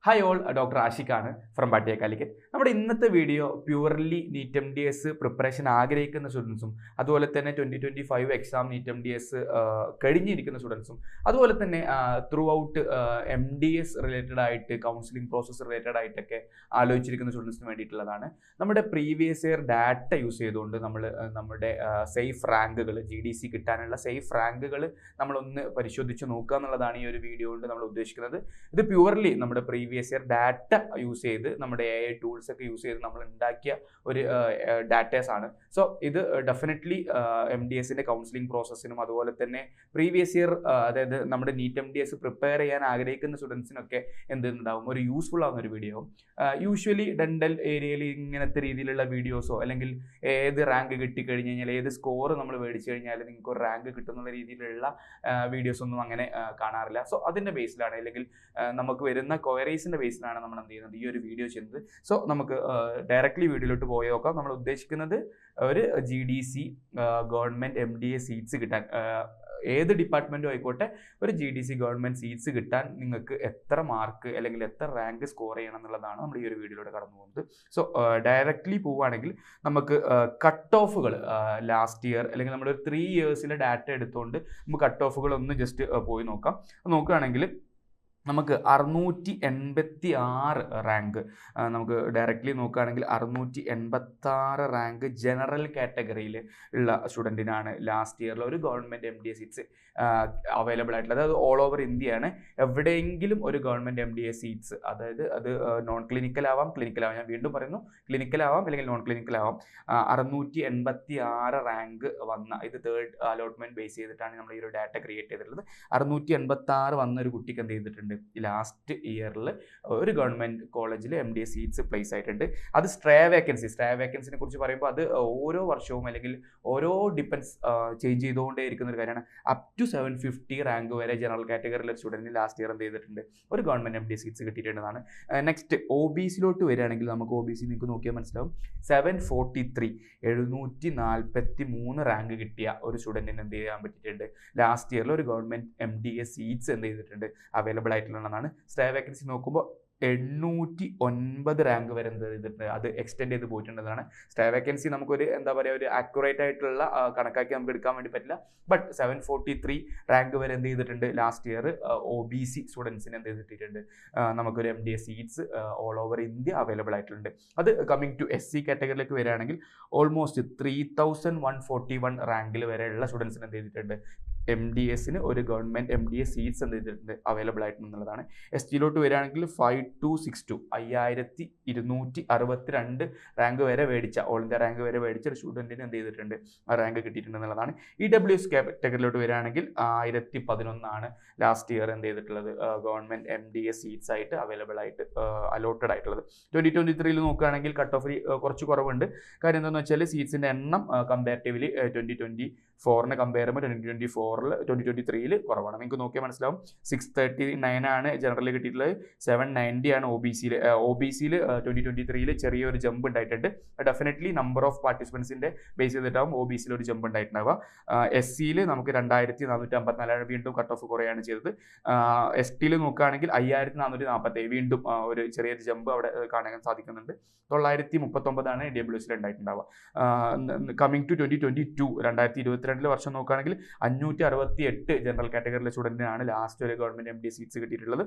Hi all, doctor ആഷിഖാണ് from Bhatia Calicut. നമ്മുടെ ഇന്നത്തെ video purely NEET MDS preparation ആഗ്രഹിക്കുന്ന സ്റ്റുഡൻസും അതുപോലെ തന്നെ 2025 എക്സാം നീറ്റ് MDS കഴിഞ്ഞിരിക്കുന്ന സ്റ്റുഡൻസും അതുപോലെ തന്നെ ത്രൂ ഔട്ട് MDS റിലേറ്റഡ് ആയിട്ട് കൗൺസിലിംഗ് പ്രോസസ്സ് റിലേറ്റഡ് ആയിട്ടൊക്കെ ആലോചിച്ചിരിക്കുന്ന സ്റ്റുഡൻസിന് വേണ്ടിയിട്ടുള്ളതാണ്. നമ്മുടെ പ്രീവിയസ് ഇയർ ഡാറ്റ യൂസ് ചെയ്തുകൊണ്ട് നമ്മൾ നമ്മുടെ സേഫ് റാങ്കുകൾ GDC കിട്ടാനുള്ള സേഫ് റാങ്കുകൾ നമ്മളൊന്ന് പരിശോധിച്ച് നോക്കുക എന്നുള്ളതാണ് ഈ ഒരു വീഡിയോ കൊണ്ട് നമ്മൾ ഉദ്ദേശിക്കുന്നത്. ഇത് പ്യൂർലി നമ്മുടെ പ്രീവിയസ് ഇയർ ഡാറ്റ യൂസ് ചെയ്ത് നമ്മുടെ AI ടൂൾസ് ഒക്കെ യൂസ് ചെയ്ത് നമ്മൾ ഉണ്ടാക്കിയ ഒരു ഡാറ്റാസ് ആണ്. സോ ഇത് ഡെഫിനറ്റ്ലി MDSന്റെ കൗൺസിലിംഗ് പ്രോസസ്സിനും അതുപോലെ തന്നെ പ്രീവിയസ് ഇയർ അതായത് നമ്മുടെ നീറ്റ് MDS പ്രിപ്പയർ ചെയ്യാൻ ആഗ്രഹിക്കുന്ന സ്റ്റുഡൻസിനൊക്കെ എന്തുണ്ടാവും, ഒരു യൂസ്ഫുൾ ആവുന്ന ഒരു വീഡിയോ. യൂഷ്വലി ഡെന്റൽ ഏരിയയിൽ ഇങ്ങനത്തെ രീതിയിലുള്ള വീഡിയോസോ അല്ലെങ്കിൽ ഏത് റാങ്ക് കിട്ടിക്കഴിഞ്ഞ് കഴിഞ്ഞാൽ ഏത് സ്കോർ നമ്മൾ മേടിച്ചു കഴിഞ്ഞാൽ നിങ്ങൾക്ക് ഒരു റാങ്ക് കിട്ടുന്ന രീതിയിലുള്ള വീഡിയോസ് ഒന്നും അങ്ങനെ കാണാറില്ല. സോ അതിൻ്റെ ബേസിലാണ് അല്ലെങ്കിൽ നമുക്ക് വരുന്ന ക്വയറീസിൻ്റെ ബേസിലാണ് നമ്മൾ എന്ത് ചെയ്യുന്നത്, ഈ ഒരു വീഡിയോ ചെയ്യുന്നത്. സോ നമുക്ക് ഡയറക്റ്റ്ലി വീഡിയോയിലോട്ട് പോയി നോക്കാം. നമ്മൾ ഉദ്ദേശിക്കുന്നത് ഒരു GDC ഗവൺമെൻറ് MDA സീറ്റ്സ് കിട്ടാൻ, ഏത് ഡിപ്പാർട്ട്മെൻറ്റും ആയിക്കോട്ടെ, ഒരു GDC ഗവൺമെൻറ് സീറ്റ്സ് കിട്ടാൻ നിങ്ങൾക്ക് എത്ര മാർക്ക് അല്ലെങ്കിൽ എത്ര റാങ്ക് സ്കോർ ചെയ്യണം എന്നുള്ളതാണ് നമ്മൾ ഈ ഒരു വീഡിയോയിലൂടെ കടന്നു പോകുന്നത്. സോ ഡയറക്റ്റ്ലി പോവുകയാണെങ്കിൽ നമുക്ക് കട്ട് ഓഫുകൾ ലാസ്റ്റ് ഇയർ അല്ലെങ്കിൽ നമ്മളൊരു 3 ഇയേഴ്സിലെ ഡാറ്റ എടുത്തുകൊണ്ട് നമുക്ക് കട്ട് ഓഫുകൾ ഒന്ന് ജസ്റ്റ് പോയി നോക്കുകയാണെങ്കിൽ നമുക്ക് 686 റാങ്ക് നമുക്ക് ഡയറക്റ്റ്ലി നോക്കുകയാണെങ്കിൽ 686 റാങ്ക് ജനറൽ കാറ്റഗറിയിൽ ഉള്ള സ്റ്റുഡൻറ്റിനാണ് ലാസ്റ്റ് ഇയറിൽ ഒരു ഗവൺമെൻറ് MDA സീറ്റ്സ് അവൈലബിൾ ആയിട്ടുള്ളത്. അത് ഓൾ ഓവർ ഇന്ത്യയാണ്. എവിടെയെങ്കിലും ഒരു ഗവൺമെൻറ് MDA സീറ്റ്സ്, അതായത് അത് നോൺ ക്ലിനിക്കൽ ആവാം, ക്ലിനിക്കൽ ആവാം, ഞാൻ വീണ്ടും പറയുന്നു ക്ലിനിക്കൽ ആവാം അല്ലെങ്കിൽ നോൺ ക്ലിനിക്കൽ ആവാം, 686 റാങ്ക് വന്ന, ഇത് തേർഡ് അലോട്ട്മെൻറ്റ് ബേസ് ചെയ്തിട്ടാണ് നമ്മൾ ഈ ഒരു ഡാറ്റ ക്രിയേറ്റ് ചെയ്തിട്ടുള്ളത്. 686 വന്ന ഒരു കുട്ടിക്ക് എന്ത് ചെയ്തിട്ടുണ്ട്, ലാസ്റ്റ് ഇയറിൽ ഒരു ഗവൺമെൻറ് കോളേജിൽ MDA സീറ്റ്സ് പ്ലേസ് ആയിട്ടുണ്ട്. അത് സ്ട്രേ വേക്കൻസിനെ കുറിച്ച് പറയുമ്പോൾ അത് ഓരോ വർഷവും അല്ലെങ്കിൽ ഓരോ ഡിപ്പെൻസ് ചേഞ്ച് ചെയ്തുകൊണ്ടേ ഇരിക്കുന്ന ഒരു കാര്യമാണ്. അപ് ടു 750 റാങ്ക് വരെ ജനറൽ കാറ്റഗറിയിലെ സ്റ്റുഡൻറ്റിന് ലാസ്റ്റ് ഇയർ എന്ത് ചെയ്തിട്ടുണ്ട്, ഒരു ഗവൺമെൻറ് MDA സീറ്റ്സ് കിട്ടിയിട്ടുള്ളതാണ്. നെക്സ്റ്റ് OBCയിലോട്ട് വരികയാണെങ്കിൽ നമുക്ക് OBC നിങ്ങൾക്ക് നോക്കിയാൽ മനസ്സിലാവും. 743 743 റാങ്ക് കിട്ടിയ ഒരു സ്റ്റുഡൻറ്റിന് എന്ത് ചെയ്യാൻ പറ്റിയിട്ടുണ്ട്, ലാസ്റ്റ് ഇയറിൽ ഒരു ഗവൺമെൻറ് MDA സീറ്റ്സ് എന്ത് ചെയ്തിട്ടുണ്ട്, അവൈലബിൾ ആയിട്ടുള്ളതാണ്. സ്ട്രേ വേക്കൻസി നോക്കുമ്പോൾ 809 റാങ്ക് വരെ എന്ത് ചെയ്തിട്ടുണ്ട്, അത് എക്സ്റ്റെൻഡ് ചെയ്ത് പോയിട്ടുള്ളതാണ്. സ്ട്രേ വേക്കൻസി നമുക്കൊരു എന്താ പറയുക, ഒരു ആക്യുറേറ്റ് ആയിട്ടുള്ള കണക്കാക്കി നമുക്ക് എടുക്കാൻ വേണ്ടി പറ്റില്ല. ബട്ട് 743 റാങ്ക് വരെ എന്ത് ചെയ്തിട്ടുണ്ട്, ലാസ്റ്റ് ഇയർ OBC സ്റ്റുഡൻസിന് എന്ത് ചെയ്തിട്ടുണ്ട്, നമുക്കൊരു MDA seats all over India available ആയിട്ടുണ്ട്. അത് കമ്മിങ് ടു SC കാറ്റഗറിയിലേക്ക് വരികയാണെങ്കിൽ ഓൾമോസ്റ്റ് 3141 റാങ്കിൽ വരെയുള്ള സ്റ്റുഡൻസിന് എന്ത് ചെയ്തിട്ടുണ്ട്, MDSന് ഒരു ഗവൺമെൻറ് MDA സീറ്റ്സ് എന്ത് ചെയ്തിട്ടുണ്ട്, അവൈലബിൾ ആയിട്ടുള്ളതാണ്. STയിലോട്ട് വരികയാണെങ്കിൽ 5262 5262 റാങ്ക് വരെ മേടിച്ച, ഓൾ ഇന്ത്യ റാങ്ക് വരെ മേടിച്ച ഒരു സ്റ്റുഡൻറ്റിന് എന്ത് ചെയ്തിട്ടുണ്ട്, ആ റാങ്ക് കിട്ടിയിട്ടുണ്ടെന്നുള്ളതാണ്. EWS കാറ്റഗറിയിലോട്ട് വരികയാണെങ്കിൽ 1011 ലാസ്റ്റ് ഇയർ എന്ത് ചെയ്തിട്ടുള്ളത്, ഗവൺമെൻറ് MDA സീറ്റ്സ് ആയിട്ട് അവൈലബിൾ ആയിട്ട് അലോട്ടഡ് ആയിട്ടുള്ളത്. 2023 നോക്കുകയാണെങ്കിൽ കട്ട് ഓഫ് കുറച്ച് കുറവുണ്ട്. കാര്യം എന്താണെന്ന് വെച്ചാൽ സീറ്റ്സിൻ്റെ എണ്ണം കമ്പാരിറ്റീവ്ലി 2024 കമ്പയർ ചെയ്യുമ്പോൾ 2023 കുറവാണ്. നിങ്ങൾക്ക് നോക്കിയാൽ മനസ്സിലാവും. 639 ആണ് ജനറലിൽ കിട്ടിയിട്ടുള്ളത്, 790 ആണ് OBCയിൽ 2023 ചെറിയൊരു ജമ്പ് ഉണ്ടായിട്ടുണ്ട്. ഡെഫിനറ്റ്ലി നമ്പർ ഓഫ് പാർട്ടിസിപ്പൻസിൻ്റെ ബേസ് ചെയ്തിട്ടാവും OBCയിൽ ഒരു ജമ്പ് ഉണ്ടായിട്ടുണ്ടാവുക. SCയിൽ നമുക്ക് 2454 വീണ്ടും കട്ട് ഓഫ് കുറയാണ് ചെയ്തത്. STയിൽ നോക്കുകയാണെങ്കിൽ 5447 വീണ്ടും ഒരു ചെറിയൊരു ജമ്പ് അവിടെ കാണാൻ സാധിക്കുന്നുണ്ട്. 939 EWSയിൽ ഉണ്ടായിട്ടുണ്ടാവുക. കമ്മിങ് ടു 2022 2022 വർഷം നോക്കുകയാണെങ്കിൽ 568 ജനറൽ കാറ്റഗറിയിലെ സ്റ്റുഡൻറ്റിനാണ് ലാസ്റ്റ് ഒരു ഗവൺമെൻറ് MDA സീറ്റ്സ് കിട്ടിയിട്ടുള്ളത്.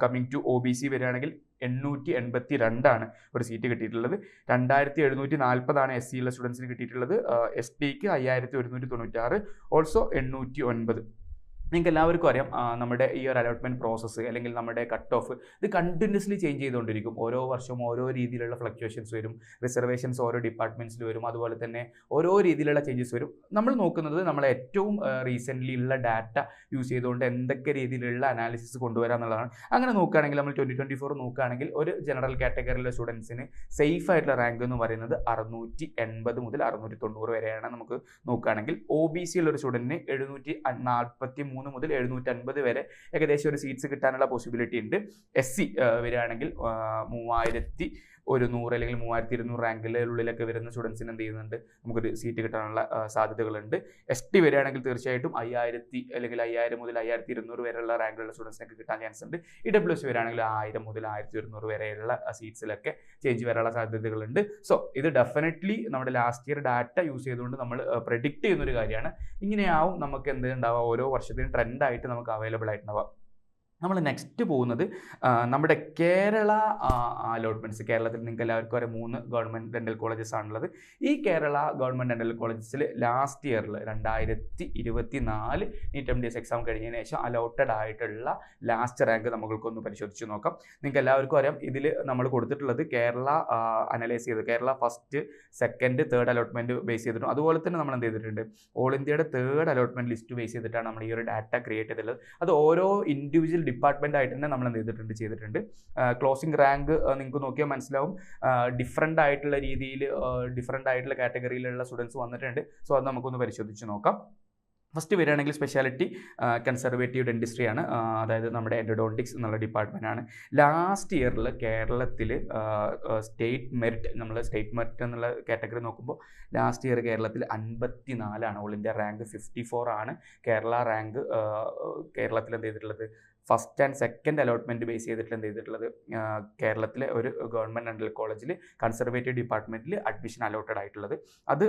കമ്മിങ് ടു OBC വരികയാണെങ്കിൽ 882 ഒരു സീറ്റ് കിട്ടിയിട്ടുള്ളത്. 2740 SCയിലെ സ്റ്റുഡൻസിന് കിട്ടിയിട്ടുള്ളത്. STക്ക് 5196, ഓൾസോ 809. നിങ്ങൾക്ക് എല്ലാവർക്കും അറിയാം, നമ്മുടെ ഈ ഒരു അലോട്ട്മെൻറ്റ് പ്രോസസ്സ് അല്ലെങ്കിൽ നമ്മുടെ കട്ട് ഓഫ് ഇത് കണ്ടിന്യൂസ്ലി ചേഞ്ച് ചെയ്തുകൊണ്ടിരിക്കും. ഓരോ വർഷവും ഓരോ രീതിയിലുള്ള ഫ്ലക്ച്വേഷൻസ് വരും, റിസർവേഷൻസ് ഓരോ ഡിപ്പാർട്ട്മെൻറ്റ്സിൽ വരും, അതുപോലെ തന്നെ ഓരോ രീതിയിലുള്ള ചേഞ്ചസ് വരും. നമ്മൾ നോക്കുന്നത് നമ്മളെ ഏറ്റവും റീസെൻ്റ്ലി ഉള്ള ഡാറ്റ യൂസ് ചെയ്തുകൊണ്ട് എന്തൊക്കെ രീതിയിലുള്ള അനാലിസിസ് കൊണ്ടുവരാം എന്നുള്ളതാണ്. അങ്ങനെ നോക്കുകയാണെങ്കിൽ നമ്മൾ 2024 നോക്കുകയാണെങ്കിൽ ഒരു ജനറൽ കാറ്റഗറിയിലെ സ്റ്റുഡൻസിന് സേഫ് ആയിട്ടുള്ള റാങ്ക് എന്ന് പറയുന്നത് 680 മുതൽ 690 വരെയാണ്. നമുക്ക് നോക്കുകയാണെങ്കിൽ OBCയുള്ള ഒരു സ്റ്റുഡൻറ്റിന് 743 മുതൽ 750 വരെ ഏകദേശം ഒരു സീറ്റ്സ് കിട്ടാനുള്ള പോസിബിലിറ്റി ഉണ്ട്. SC വരികയാണെങ്കിൽ ഒരു 100 അല്ലെങ്കിൽ 3200 റാങ്കിലുള്ളിലൊക്കെ വരുന്ന സ്റ്റുഡൻസിന് എന്ത് ചെയ്യുന്നുണ്ട്, നമുക്കൊരു സീറ്റ് കിട്ടാനുള്ള സാധ്യതകളുണ്ട്. ST വരികയാണെങ്കിൽ തീർച്ചയായിട്ടും 5000 അല്ലെങ്കിൽ 5000 മുതൽ 5200 വരെയുള്ള റാങ്കിലുള്ള സ്റ്റുഡൻസിനൊക്കെ കിട്ടാൻ ചാൻസ് ഉണ്ട്. EWS വരികയാണെങ്കിൽ 1000 മുതൽ 1100 വരെയുള്ള സീറ്റ്സിലൊക്കെ ചേഞ്ച് വരാനുള്ള സാധ്യതകളുണ്ട്. സോ ഇത് ഡെഫിനറ്റ്ലി നമ്മുടെ ലാസ്റ്റ് ഇയർ ഡാറ്റ യൂസ് ചെയ്തുകൊണ്ട് നമ്മൾ പ്രെഡിക്റ്റ് ചെയ്യുന്ന ഒരു കാര്യമാണ്. ഇങ്ങനെയാവും നമുക്ക് എന്ത് ഉണ്ടാവുക, ഓരോ വർഷത്തിനും ട്രെൻഡായിട്ട് നമുക്ക് അവൈലബിൾ ആയിട്ടുണ്ടാവുക. നമ്മൾ നെക്സ്റ്റ് പോകുന്നത് നമ്മുടെ കേരള അലോട്ട്മെൻറ്റ്സ്. കേരളത്തിൽ നിങ്ങൾക്ക് എല്ലാവർക്കും അറിയാം 3 ഗവൺമെൻറ് ഡെൻ്റൽ കോളേജസ് ആണുള്ളത്. ഈ കേരള ഗവൺമെൻറ് ഡെൻ്റൽ കോളേജസിൽ ലാസ്റ്റ് ഇയറിൽ 2024 നീറ്റ് MDS എക്സാം കഴിഞ്ഞതിന് ശേഷം അലോട്ടഡ് ആയിട്ടുള്ള ലാസ്റ്റ് റാങ്ക് നമുക്കൊന്ന് പരിശോധിച്ച് നോക്കാം. നിങ്ങൾക്ക് എല്ലാവർക്കും അറിയാം, ഇതിൽ നമ്മൾ കൊടുത്തിട്ടുള്ളത് കേരള അനലൈസ് ചെയ്ത് Kerala first, second, third allotment base ചെയ്തിട്ടും അതുപോലെ തന്നെ നമ്മൾ എന്ത് ചെയ്തിട്ടുണ്ട്, ഓൾ ഇന്ത്യയുടെ തേർഡ് അലോട്ട്മെൻറ്റ് ലിസ്റ്റ് ബേസ് ചെയ്തിട്ടാണ് നമ്മൾ ഈ ഒരു ഡാറ്റ ക്രിയേറ്റ് ചെയ്തിട്ടുള്ളത്. അത് ഓരോ ഇൻഡിവിജ്വൽ ഡിപ്പാർട്ട്മെന്റ് ആയിട്ട് തന്നെ നമ്മൾ എന്ത് ചെയ്തിട്ടുണ്ട്. ക്ലോസിംഗ് റാങ്ക് നിങ്ങൾക്ക് നോക്കിയാൽ മനസ്സിലാവും, ഡിഫറെൻ്റ് ആയിട്ടുള്ള രീതിയിൽ ഡിഫറെൻ്റ് ആയിട്ടുള്ള കാറ്റഗറിയിലുള്ള സ്റ്റുഡൻസ് വന്നിട്ടുണ്ട്. സോ അത് നമുക്കൊന്ന് പരിശോധിച്ച് നോക്കാം. ഫസ്റ്റ് വരികയാണെങ്കിൽ സ്പെഷ്യാലിറ്റി കൺസർവേറ്റീവ് ഡെൻറ്റിസ്ട്രി ആണ്, അതായത് നമ്മുടെ എൻഡോഡോണ്ടിക്സ് എന്നുള്ള ഡിപ്പാർട്ട്മെൻ്റ് ആണ്. ലാസ്റ്റ് ഇയറിൽ കേരളത്തിൽ സ്റ്റേറ്റ് മെറിറ്റ്, നമ്മൾ സ്റ്റേറ്റ് മെറിറ്റ് എന്നുള്ള കാറ്റഗറി നോക്കുമ്പോൾ ലാസ്റ്റ് ഇയർ കേരളത്തിൽ 54 ഓൾ ഇന്ത്യ റാങ്ക് 54 ആണ്. കേരള റാങ്ക് കേരളത്തിൽ എന്ത് ചെയ്തിട്ടുള്ളത്, first and second allotment base ചെയ്തിട്ട് എന്ത് ചെയ്തിട്ടുള്ളത്, കേരളത്തിലെ ഒരു ഗവൺമെൻറ് ഡെൻ്റൽ കോളേജിൽ കൺസർവേറ്റീവ് ഡിപ്പാർട്ട്മെൻറ്റിൽ അഡ്മിഷൻ അലോട്ടഡ് ആയിട്ടുള്ളത്. അത്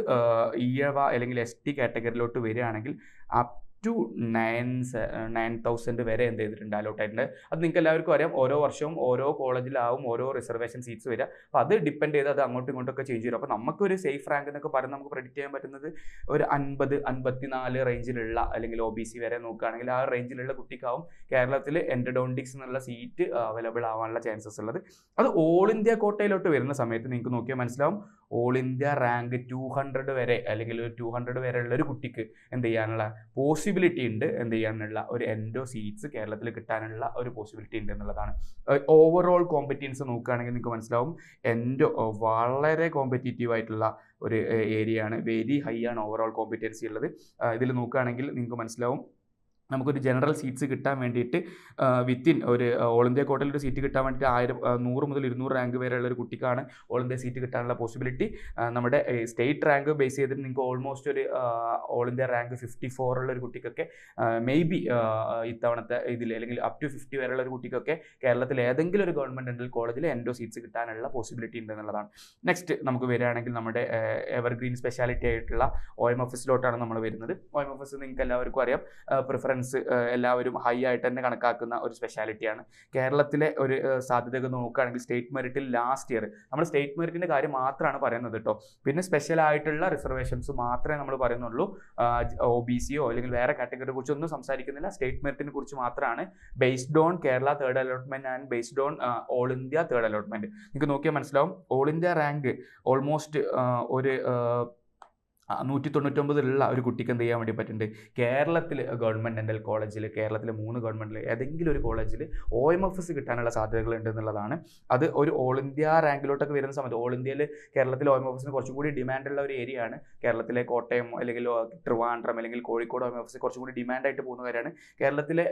ഈഴവ അല്ലെങ്കിൽ ST കാറ്റഗറിയിലോട്ട് വരികയാണെങ്കിൽ അപ് ടു 9,000 വരെ എന്ത് ചെയ്തിട്ടുണ്ട്, അലോട്ട് ആയിട്ടുണ്ട്. അത് നിങ്ങൾക്ക് എല്ലാവർക്കും അറിയാം, ഓരോ വർഷവും ഓരോ കോളേജിലാവും ഓരോ റിസർവേഷൻ സീറ്റ്സ് വരിക. അപ്പോൾ അത് ഡിപ്പെൻഡ് ചെയ്ത് അത് അങ്ങോട്ടും ഇങ്ങോട്ടൊക്കെ ചേഞ്ച് ചെയ്യും. അപ്പോൾ നമുക്കൊരു സേഫ് റാങ്ക് എന്നൊക്കെ പറഞ്ഞ് നമുക്ക് പ്രെഡിക്റ്റ് ചെയ്യാൻ പറ്റുന്നത് ഒരു 50-54 റേഞ്ചിലുള്ള, അല്ലെങ്കിൽ OBC വരെ നോക്കുകയാണെങ്കിൽ ആ റേഞ്ചിലുള്ള കുട്ടിക്കാവും കേരളത്തിൽ എൻഡോഡോണ്ടിക്സ് എന്നുള്ള സീറ്റ് അവൈലബിൾ ആവാനുള്ള ചാൻസസ് ഉള്ളത്. അത് ഓൾ ഇന്ത്യ കോട്ടയിലോട്ട് വരുന്ന സമയത്ത് നിങ്ങൾക്ക് നോക്കിയാൽ മനസ്സിലാവും, ഓൾ ഇന്ത്യ റാങ്ക് 200 വരെ അല്ലെങ്കിൽ 200 വരെ ഉള്ള ഒരു കുട്ടിക്ക് എന്ത് ചെയ്യാനുള്ള പോസിബിലിറ്റി ഉണ്ട്, എന്ത് ചെയ്യാനുള്ള ഒരു എൻഡോ സീറ്റ്സ് കേരളത്തിൽ കിട്ടാനുള്ള ഒരു പോസിബിലിറ്റി ഉണ്ട് എന്നുള്ളതാണ്. ഓവറോൾ കോമ്പറ്റീൻസ് നോക്കുകയാണെങ്കിൽ നിങ്ങൾക്ക് മനസ്സിലാവും, എൻഡോ വളരെ കോമ്പറ്റീറ്റീവ് ആയിട്ടുള്ള ഒരു ഏരിയ ആണ്. വെരി ഹൈ ആണ് ഓവറോൾ കോമ്പറ്റൻസി ഉള്ളത്. ഇതിൽ നോക്കുകയാണെങ്കിൽ നിങ്ങൾക്ക് മനസ്സിലാവും, നമുക്കൊരു ജനറൽ സീറ്റ്സ് കിട്ടാൻ വേണ്ടിയിട്ട് വിത്തിൻ ഒരു ഓൾ ഇന്ത്യ കോട്ടയിൽ ഒരു സീറ്റ് കിട്ടാൻ വേണ്ടിയിട്ട് 100 മുതൽ 200 റാങ്ക് വരെയുള്ള ഒരു കുട്ടിക്കാണ് ഓൾ ഇന്ത്യ സീറ്റ് കിട്ടാനുള്ള പോസിബിലിറ്റി. നമ്മുടെ സ്റ്റേറ്റ് റാങ്ക് ബേസ് ചെയ്തിട്ട് നിങ്ങൾക്ക് ഓൾമോസ്റ്റ് ഒരു ഓൾ ഇന്ത്യ റാങ്ക് 54 ഉള്ള ഒരു കുട്ടിക്കൊക്കെ മേ ബി ഇത്തവണത്തെ ഇതിൽ, അല്ലെങ്കിൽ അപ് ടു 50 വരെയുള്ള ഒരു കുട്ടിക്കൊക്കെ കേരളത്തിൽ ഏതെങ്കിലും ഒരു ഗവൺമെൻറ് ഡെൻ്റൽ കോളേജിൽ എൻഡോ സീറ്റ്സ് കിട്ടാനുള്ള പോസിബിലിറ്റി ഉണ്ട് എന്നുള്ളതാണ്. നെക്സ്റ്റ് നമുക്ക് വരികയാണെങ്കിൽ നമ്മുടെ എവർഗ്രീൻ സ്പെഷ്യാലിറ്റി ആയിട്ടുള്ള OMFSലോട്ടാണ് നമ്മൾ വരുന്നത്. OMFS നിങ്ങൾക്ക് എല്ലാവർക്കും അറിയാം, പ്രിഫറൻസ് എല്ലാവരും ഹൈ ആയിട്ട് തന്നെ കണക്കാക്കുന്ന ഒരു സ്പെഷ്യാലിറ്റിയാണ്. കേരളത്തിലെ ഒരു സാധ്യതകൾ നോക്കുകയാണെങ്കിൽ സ്റ്റേറ്റ് മെറിറ്റിൽ ലാസ്റ്റ് ഇയർ നമ്മൾ സ്റ്റേറ്റ് മെറിറ്റിൻ്റെ കാര്യം മാത്രമാണ് പറയുന്നത് കേട്ടോ. പിന്നെ സ്പെഷ്യൽ ആയിട്ടുള്ള റിസർവേഷൻസ് മാത്രമേ നമ്മൾ പറയുന്നുള്ളൂ. OBCയോ അല്ലെങ്കിൽ വേറെ കാറ്റഗറിയെ കുറിച്ചൊന്നും സംസാരിക്കുന്നില്ല. സ്റ്റേറ്റ് മെറിറ്റിനെ കുറിച്ച് മാത്രമാണ്, based on Kerala third allotment and based on all India third allotment. നിങ്ങൾക്ക് നോക്കിയാൽ മനസ്സിലാവും, ഓൾ ഇന്ത്യ റാങ്ക് ഓൾമോസ്റ്റ് ഒരു 199 ഒരു കുട്ടിക്ക് എന്ത് ചെയ്യാൻ വേണ്ടി പറ്റുന്നുണ്ട്, കേരളത്തിൽ ഗവൺമെൻറ് ഡെൻ്റൽ കോളേജിൽ, കേരളത്തിലെ 3 ഗവൺമെൻറ്റിൽ ഏതെങ്കിലും ഒരു കോളേജിൽ OMFS കിട്ടാനുള്ള സാധ്യതകളുണ്ട് എന്നുള്ളതാണ്. അത് ഒരു ഓൾ ഇന്ത്യ റാങ്കിലോട്ടൊക്കെ വരുന്ന സമയത്ത്, ഓൾ ഇന്ത്യയിൽ കേരളത്തിൽ OMFSന് കുറച്ചും കൂടി ഡിമാൻഡുള്ള ഒരു ഏരിയ ആണ്. കേരളത്തിലെ കോട്ടയം അല്ലെങ്കിൽ ട്രിവാൻഡ്രം അല്ലെങ്കിൽ കോഴിക്കോട് OMFS കുറച്ചും കൂടി ഡിമാൻഡായിട്ട് പോകുന്ന കാര്യമാണ്. കേരളത്തിലെ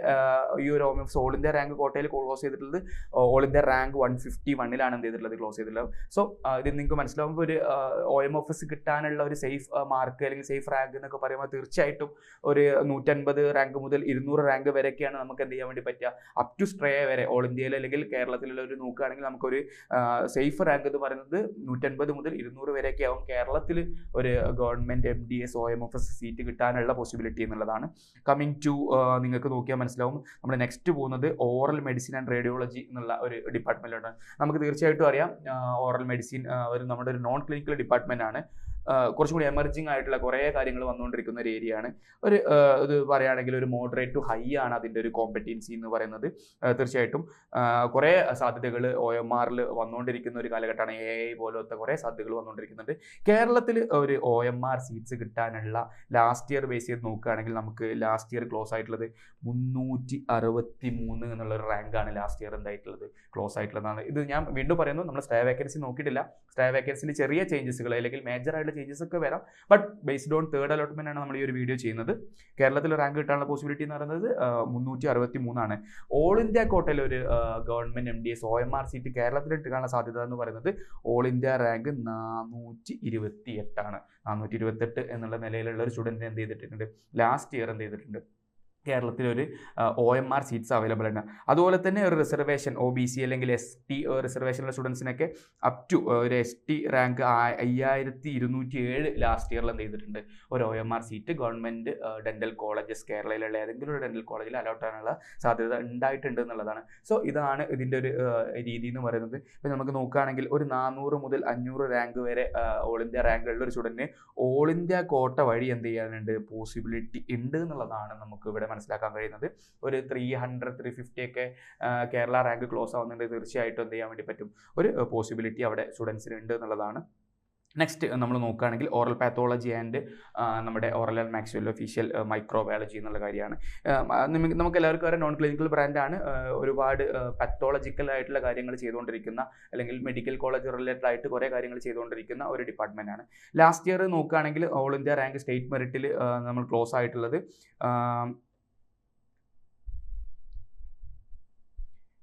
ഈ ഒരു OMFS ഓൾ ഇന്ത്യ റാങ്ക് കോട്ടയിൽ ക്ലോസ് ചെയ്തിട്ടുള്ളത് ഓൾ ഇന്ത്യ റാങ്ക് 151 എന്ത് ചെയ്തിട്ടുള്ളത്, ക്ലോസ് ചെയ്തിട്ടുള്ളത്. സോ ഇത് നിങ്ങൾക്ക് മനസ്സിലാവുമ്പോൾ ഒരു OMFS കിട്ടാനുള്ള ഒരു സേഫ് മാർക്ക് അല്ലെങ്കിൽ സേഫ് റാങ്ക് എന്നൊക്കെ പറയുമ്പോൾ തീർച്ചയായിട്ടും ഒരു 150 റാങ്ക് മുതൽ 200 റാങ്ക് വരെയൊക്കെയാണ് നമുക്ക് എന്ത് ചെയ്യാൻ വേണ്ടി പറ്റുക, അപ് ടു സ്ട്രേ വരെ ഓൾ ഇന്ത്യയിൽ അല്ലെങ്കിൽ കേരളത്തിലുള്ള ഒരു നോക്കുകയാണെങ്കിൽ നമുക്കൊരു സേഫ് റാങ്ക് എന്ന് പറയുന്നത് 150 മുതൽ 200 വരെയൊക്കെ ആവും കേരളത്തിൽ ഒരു ഗവൺമെൻറ് MDS OMFS സീറ്റ് കിട്ടാനുള്ള പോസിബിലിറ്റി എന്നുള്ളതാണ്. കമ്മിങ് ടു നിങ്ങൾക്ക് നോക്കിയാൽ മനസ്സിലാവും, നമ്മൾ നെക്സ്റ്റ് പോകുന്നത് ഓറൽ മെഡിസിൻ ആൻഡ് റേഡിയോളജി എന്നുള്ള ഒരു ഡിപ്പാർട്ട്മെൻറ്റാണ്. നമുക്ക് തീർച്ചയായിട്ടും അറിയാം, ഓറൽ മെഡിസിൻ നമ്മുടെ ഒരു നോൺ ക്ലിനിക്കൽ ഡിപ്പാർട്ട്മെൻ്റ് ആണ്. കുറച്ചും കൂടി എമർജിങ് ആയിട്ടുള്ള കുറേ കാര്യങ്ങൾ വന്നുകൊണ്ടിരിക്കുന്ന ഒരു ഏരിയ ആണ്. ഒരു ഇത് പറയുകയാണെങ്കിൽ ഒരു മോഡറേറ്റ് ടു ഹൈ ആണ് അതിൻ്റെ ഒരു കോമ്പറ്റൻസി എന്ന് പറയുന്നത്. തീർച്ചയായിട്ടും കുറേ സാധ്യതകൾ OMRൽ വന്നുകൊണ്ടിരിക്കുന്ന ഒരു കാലഘട്ടമാണ്. AI പോലത്തെ കുറേ സാധ്യതകൾ വന്നുകൊണ്ടിരിക്കുന്നുണ്ട്. കേരളത്തിൽ ഒരു OMR സീറ്റ്സ് കിട്ടാനുള്ള ലാസ്റ്റ് ഇയർ ബേസ് ചെയ്ത് നോക്കുകയാണെങ്കിൽ നമുക്ക് ലാസ്റ്റ് ഇയർ ക്ലോസ് ആയിട്ടുള്ളത് 363 എന്നുള്ളൊരു റാങ്കാണ് ലാസ്റ്റ് ഇയർ എന്തായിട്ടുള്ളത്, ക്ലോസ് ആയിട്ടുള്ളതാണ്. ഇത് ഞാൻ വീണ്ടും പറയുന്നു, നമ്മൾ സ്റ്റേ വേക്കൻസി നോക്കിയിട്ടില്ല. സ്റ്റേ വേക്കൻസിയിൽ ചെറിയ ചേഞ്ചസുകൾ അല്ലെങ്കിൽ മേജറായിട്ടുള്ള ചേഞ്ചസ് ഒക്കെ വരാം. But based on third allotment ആണ് നമ്മൾ ഈ ഒരു വീഡിയോ ചെയ്യുന്നത്. കേരളത്തിൽ റാങ്ക് കിട്ടാനുള്ള പോസിബിലിറ്റി എന്ന് പറയുന്നത് 363 ഓൾ ഇന്ത്യ കോട്ടയിൽ ഒരു ഗവൺമെന്റ് MDS OMR സീറ്റ് കേരളത്തിൽ കിട്ടാനുള്ള സാധ്യത എന്ന് പറയുന്നത് ഓൾ ഇന്ത്യ റാങ്ക് 428 428 എന്നുള്ള നിലയിലുള്ള ഒരു സ്റ്റുഡൻറ്റിന് എന്ത് ചെയ്തിട്ടുണ്ട്, ലാസ്റ്റ് ഇയർ എന്ത് ചെയ്തിട്ടുണ്ട്, കേരളത്തിലൊരു OMR സീറ്റ്സ് അവൈലബിൾ ആണ്. അതുപോലെ തന്നെ ഒരു റിസർവേഷൻ OBC അല്ലെങ്കിൽ ST റിസർവേഷനുള്ള സ്റ്റുഡൻസിനൊക്കെ അപ് ടു ഒരു ST റാങ്ക് 5207 ലാസ്റ്റ് ഇയറിൽ എന്ത് ചെയ്തിട്ടുണ്ട്, ഒരു OMR seat government dental colleges കേരളയിലുള്ള ഏതെങ്കിലും ഒരു ഡെൻ്റൽ കോളേജിൽ അലോട്ട് ആകാനുള്ള സാധ്യത ഉണ്ടായിട്ടുണ്ട് എന്നുള്ളതാണ്. സോ ഇതാണ് ഇതിൻ്റെ ഒരു രീതി എന്ന് പറയുന്നത്. ഇപ്പം നമുക്ക് നോക്കുകയാണെങ്കിൽ ഒരു 400 മുതൽ 500 റാങ്ക് വരെ ഓൾ ഇന്ത്യ റാങ്കുള്ള ഒരു സ്റ്റുഡൻറ്റിന് ഓൾ ഇന്ത്യ കോട്ട വഴി എന്ത് ചെയ്യാനുണ്ട്, പോസിബിലിറ്റി ഉണ്ട് എന്നുള്ളതാണ് നമുക്ക് ഇവിടെ മനസ്സിലാക്കാൻ കഴിയുന്നത്. ഒരു 300-350 ഒക്കെ കേരള റാങ്ക് ക്ലോസ് ആവുന്നുണ്ട്, തീർച്ചയായിട്ടും എന്ത് ചെയ്യാൻ വേണ്ടി പറ്റും, ഒരു പോസിബിലിറ്റി അവിടെ സ്റ്റുഡൻസിന് ഉണ്ട് എന്നുള്ളതാണ്. നെക്സ്റ്റ് നമ്മൾ നോക്കുകയാണെങ്കിൽ ഓറൽ പാത്തോളജി ആൻഡ് നമ്മുടെ ഓറൽ ആൻഡ് മാക്സിലോഫേഷ്യൽ മൈക്രോബയോളജി എന്നുള്ള കാര്യമാണ്. നമുക്ക് എല്ലാവർക്കും അറിയാം നോൺ ക്ലിനിക്കൽ ബ്രാൻഡാണ്. ഒരുപാട് പാത്തോളജിക്കൽ ആയിട്ടുള്ള കാര്യങ്ങൾ ചെയ്തുകൊണ്ടിരിക്കുന്ന അല്ലെങ്കിൽ മെഡിക്കൽ കോളേജ് റിലേറ്റഡ് ആയിട്ട് കുറേ കാര്യങ്ങൾ ചെയ്തുകൊണ്ടിരിക്കുന്ന ഒരു ഡിപ്പാർട്ട്മെൻറ്റാണ്. ലാസ്റ്റ് ഇയർ നോക്കുകയാണെങ്കിൽ ഓൾ ഇന്ത്യ റാങ്ക് സ്റ്റേറ്റ് മെറിറ്റിൽ നമ്മൾ ക്ലോസ് ആയിട്ടുള്ളത്